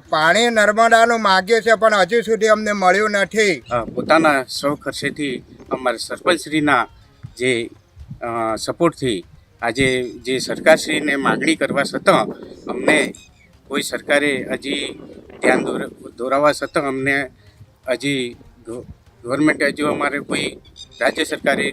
પાણી નર્મદાનું માગ્યું છે પણ હજુ સુધી અમને મળ્યું નથી। પોતાના સ્વ ખર્ચેથી અમારા સરપંચશ્રીના જે સપોર્ટથી આજે જે સરકારશ્રીને માગણી કરવા છતાં અમને કોઈ સરકારે હજી ધ્યાન દોરાવવા છતાં અમને હજી ગવર્મેન્ટે હજુ અમારે કોઈ રાજ્ય સરકારે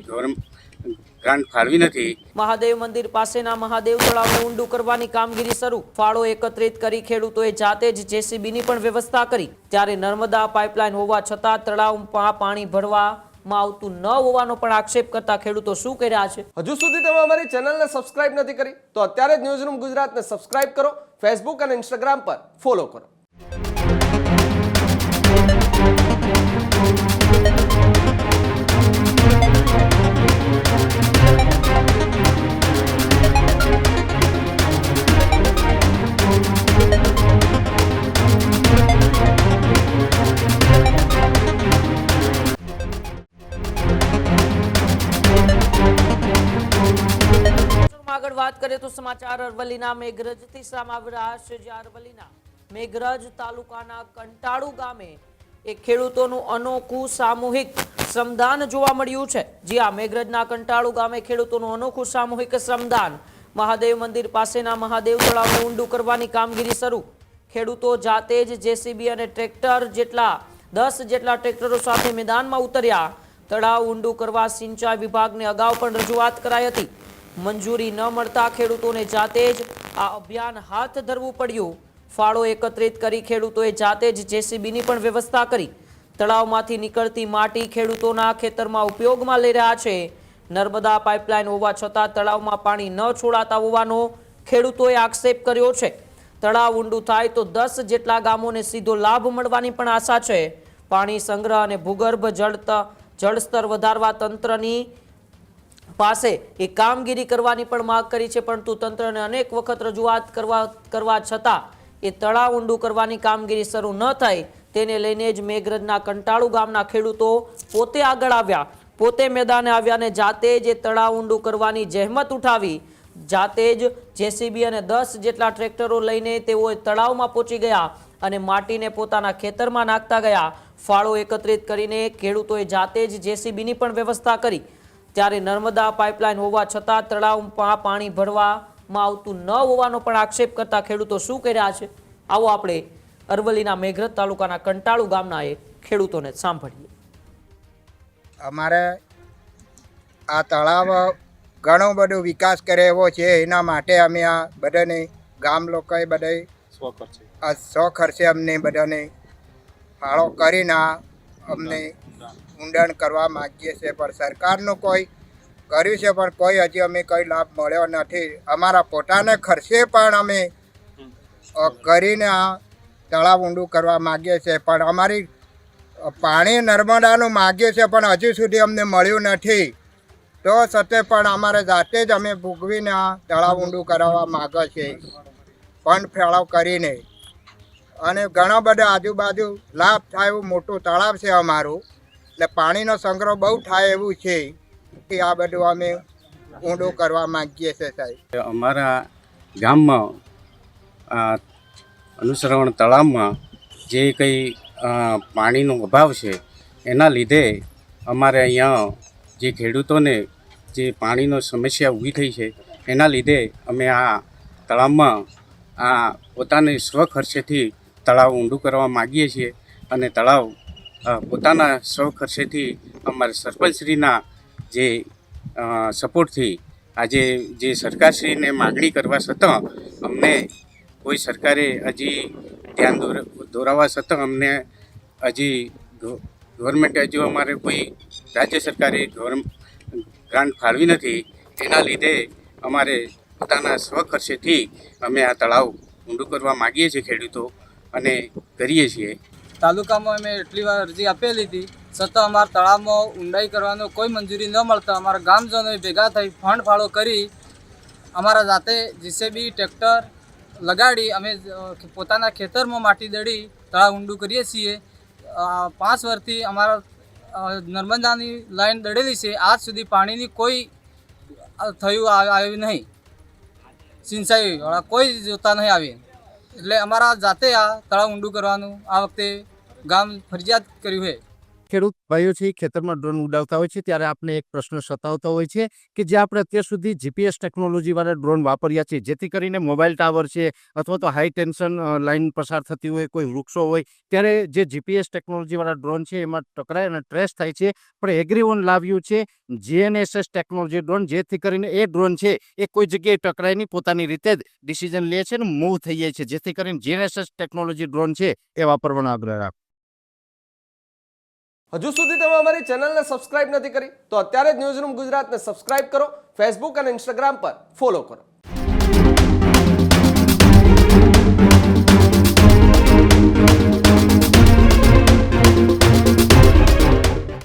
ગ્રાન્ટ ફાળવી નથી। મહાદેવ મંદિર પાસેના મહાદેવ તળાવને ઊંડું કરવાની કામગીરી શરૂ। ફાળો એકત્રિત કરી ખેડૂતોએ જાતે જ જેસીબીની પણ વ્યવસ્થા કરી। ત્યારે નર્મદા પાઇપલાઇન હોવા છતાં તળાવમાં પાણી ભરવામાં આવતું ન હોવાનો પણ આક્ષેપ કરતા ખેડૂતો શું કહી રહ્યા છે? હજુ સુધી તમે અમારી ચેનલને સબસ્ક્રાઇબ નથી કરી તો અત્યારે જ ન્યૂઝરૂમ ગુજરાતને સબસ્ક્રાઇબ કરો, ફેસબુક અને ઇન્સ્ટાગ્રામ પર ફોલો કરો। આગળ વાત કરીએ તો સમાચાર અરવલ્લીના મેઘરજથી સામે આવી રહ્યા છે, જ્યાં અરવલ્લીના મેઘરજ તાલુકાના કંટાળુ ગામે એક ખેડૂતોનું અનોખું સામૂહિક શ્રમદાન જોવા મળ્યું છે। જ્યાં મેઘરજના કંટાળુ ગામે ખેડૂતોનું અનોખું સામૂહિક શ્રમદાન। મહાદેવ મંદિર પાસેના મહાદેવ તળાવને ઊંડું કરવાની કામગીરી શરૂ। ખેડૂતો જાતે જ જેસીબી અને ટ્રેક્ટર જેટલા 10 જેટલા ટ્રેક્ટરો સાથે મેદાનમાં ઉતર્યા। તળાવ ઊંડું કરવા સિંચાઈ વિભાગને અગાઉ પણ રજૂઆત કરાઈ હતી। મંજૂરી ન મળતા ખેડૂતોને જાતે જ આ અભિયાન હાથ ધરવું પડ્યું। ફાળો એકત્રિત કરી ખેડૂતોએ જાતે જ જેસીબીની પણ વ્યવસ્થા કરી। તળાવમાંથી નીકળતી માટી ખેડૂતોના ખેતરમાં ઉપયોગમાં લઈ રહ્યા છે। નર્મદા પાઇપલાઇન હોવા છતાં તળાવમાં પાણી ન છોડાતા હોવાનો ખેડૂતોએ આક્ષેપ કર્યો છે। તળાવ ઊંડું થાય તો 10 જેટલા ગામોને સીધો લાભ મળવાની પણ આશા છે। પાણી સંગ્રહ અને ભૂગર્ભ જળસ્તર વધારવા તંત્રની પાસે એ કામગીરી કરવાની પણ માંગ કરી છે, પરંતુ તંત્રને અનેક વખત રજૂઆત કરવા છતાં એ તળાવ ઊંડું કરવાની કામગીરી શરૂ ન થઈ। તેને લઈને જ મેઘરજના કંટાળુ ગામના ખેડૂતો પોતે આગળ આવ્યા, પોતે મેદાને આવ્યા અને જાતે જ એ તળાવ ઊંડું કરવાની જહેમત ઉઠાવી। જાતે જ જેસીબી અને 10 જેટલા ટ્રેક્ટરો લઈને તેઓ તળાવમાં પહોંચી ગયા અને માટીને પોતાના ખેતરમાં નાખતા ગયા। ફાળો એકત્રિત કરીને ખેડૂતોએ જાતે જ જેસીબીની પણ વ્યવસ્થા કરી। ત્યારે નર્મદા પાઇપલાઇન હોવા છતાં તળાવમાં પાણી ભરવામાં આવતું ન હોવાનો પણ આક્ષેપ કરતા ખેડૂતો શું કહી રહ્યા છે? આવો આપણે અરવલ્લીના મેઘરજ તાલુકાના કંટાળુ ગામના એક ખેડૂતોને સાંભળીએ। અમારે આ તળાવ ઘણો બધો વિકાસ કરે એવો છે, એના માટે અમે આ બધાને ગામ લોકોએ બધાએ સ્વ ખર્ચે અમને બધાને ફાળો કરીને અમને ઊંડાણ કરવા માગીએ છીએ। પણ સરકારનું કોઈ કર્યું છે પણ કોઈ હજી અમે કોઈ લાભ મળ્યો નથી। અમારા પોતાના ખર્ચે પણ અમે કરીને આ તળાવ ઊંડું કરવા માગીએ છીએ, પણ અમારી પાણી નર્મદાનું માગ્યું છે પણ હજુ સુધી અમને મળ્યું નથી। તો છતાં પણ અમારે જાતે જ અમે ભૂગવીને આ તળાવ ઊંડું કરાવવા માગે છે, ફંડ ફાળો કરીને। અને ઘણા બધા આજુબાજુ લાભ થાય એવું મોટું તળાવ છે અમારું, એટલે પાણીનો સંગ્રહ બહુ થાય એવું છે કે આ બધું અમે ઊંડું કરવા માંગીએ છીએ સાહેબ। અમારા ગામમાં અનુસરવણ તળાવમાં જે કંઈ પાણીનો અભાવ છે એના લીધે અમારે અહીંયા જે ખેડૂતોને જે પાણીનો સમસ્યા ઊભી થઈ છે એના લીધે અમે આ તળાવમાં પોતાની સ્વ ખર્ચેથી તળાવ ઊંડું કરવા માગીએ છીએ। અને તળાવ પોતાના સ્વ ખર્ચેથી અમારા સરપંચશ્રીના જે સપોર્ટથી આજે જે સરકારશ્રીને માગણી કરવા છતાં અમને કોઈ સરકારે હજી ધ્યાન દોરાવવા છતાં અમને હજી ગવર્મેન્ટે હજુ અમારે કોઈ રાજ્ય સરકારે ગ્રાન્ટ ફાળવી નથી। એના લીધે અમારે પોતાના સ્વ ખર્ચેથી અમે આ તળાવ ઊંડું કરવા માગીએ છીએ ખેડૂતો, અને કરીએ છીએ। તાલુકામાં અમે એટલી વાર અરજી આપેલી હતી, છતાં અમારા તળાવમાં ઊંડાઈ કરવાનો કોઈ મંજૂરી ન મળતા અમારા ગામજનોએ ભેગા થઈ ફંડ ફાળો કરી અમારા જાતે જેસીબી ટ્રેક્ટર લગાડી અમે પોતાના ખેતરમાં માટી દળી તળાવ ઊંડું કરીએ છીએ। 5 વર્ષથી અમારા નર્મદાની લાઈન દળેલી છે, આજ સુધી પાણીની કોઈ આવ્યું નહીં, સિંચાઈવાળા કોઈ જોતા નહીં આવી। એટલે અમારા જાતે આ તળાવ ઊંડું કરવાનું આ વખતે ગામ ફરજિયાત કર્યું છે. ખેડૂત ભાઈઓ છે ખેતરમાં ડ્રોન ઉડાવતા હોય છે ત્યારે આપણે એક પ્રશ્ન સતાવતો હોય છે કે જે આપણે અત્યાર સુધી જીપીએસ ટેકનોલોજીવાળા ડ્રોન વાપર્યા છે, જેથી કરીને મોબાઈલ ટાવર છે અથવા તો હાઈ ટેન્શન લાઇન પસાર થતી હોય, કોઈ વૃક્ષો હોય, ત્યારે જે જીપીએસ ટેકનોલોજીવાળા ડ્રોન છે એમાં ટકરાય અને ટ્રેસ થાય છે. પણ એગ્રીવન લાવ્યું છે GNSS ટેકનોલોજી ડ્રોન, જેથી કરીને એ ડ્રોન છે એ કોઈ જગ્યાએ ટકરાય નહીં, પોતાની રીતે જ ડિસિઝન લે છે અને મૂવ થઈ જાય છે, જેથી કરીને GNSS ટેકનોલોજી ડ્રોન છે એ વાપરવાનો આગ્રહ રાખો. હજુ સુધી તમે અમારી ચેનલને સબસ્ક્રાઇબ નથી કરી તો અત્યારે જ ન્યૂઝરૂમ ગુજરાતને સબસ્ક્રાઇબ કરો, ફેસબુક અને ઇન્સ્ટાગ્રામ પર ફોલો કરો.